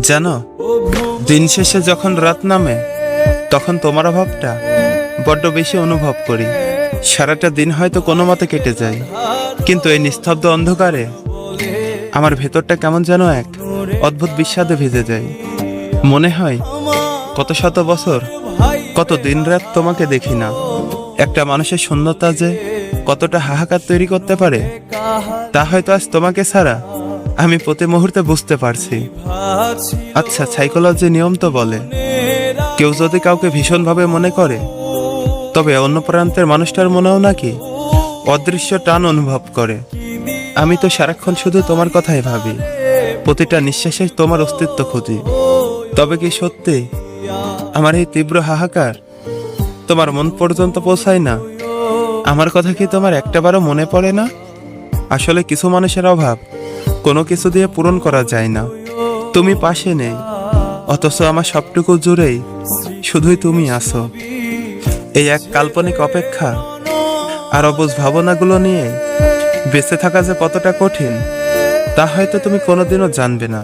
জানো, দিন শেষে যখন রাত নামে তখন তোমার অভাবটা বড্ড বেশি অনুভব করি। সারাটা দিন হয়তো কোনো মতে কেটে যায়, কিন্তু এই নিস্তব্ধ অন্ধকারে আমার ভেতরটা কেমন যেন এক অদ্ভুত বিষাদে ভিজে যায়। মনে হয় কত শত বছর, কত দিন রাত তোমাকে দেখি না। একটা মানুষের শূন্যতা যে কতটা হাহাকার তৈরি করতে পারে তা হয়তো আজ তোমাকে ছাড়া আমি প্রতি মুহূর্তে বুঝতে পারছি। আচ্ছা, সাইকোলজি নিয়ম তো বলে কেউ যদি কাউকে ভীষণভাবে মনে করে তবে অন্য প্রান্তের মানুষটার মনেও নাকি অদৃশ্য টান অনুভব করে। আমি তো সারাক্ষণ শুধু তোমার কথাই ভাবি, প্রতিটা নিঃশ্বাসে তোমার অস্তিত্ব খুঁজি। তবে কি সত্যি আমার এই তীব্র হাহাকার তোমার মন পর্যন্ত পৌঁছায় না? আমার কথা কি তোমার একটাবারও মনে পড়ে না? আসলে কিছু মানুষের অভাব কোনো কিছু দিয়ে পূরণ করা যায় না। তুমি পাশে নেই, অথচ আমার সবটুকু জুড়েই শুধুই তুমি আছো। এই এক কাল্পনিক অপেক্ষা আর অবুঝ ভাবনাগুলো নিয়ে বেঁচে থাকা যে কতটা কঠিন তা হয়তো তুমি কোনোদিনও জানবে না।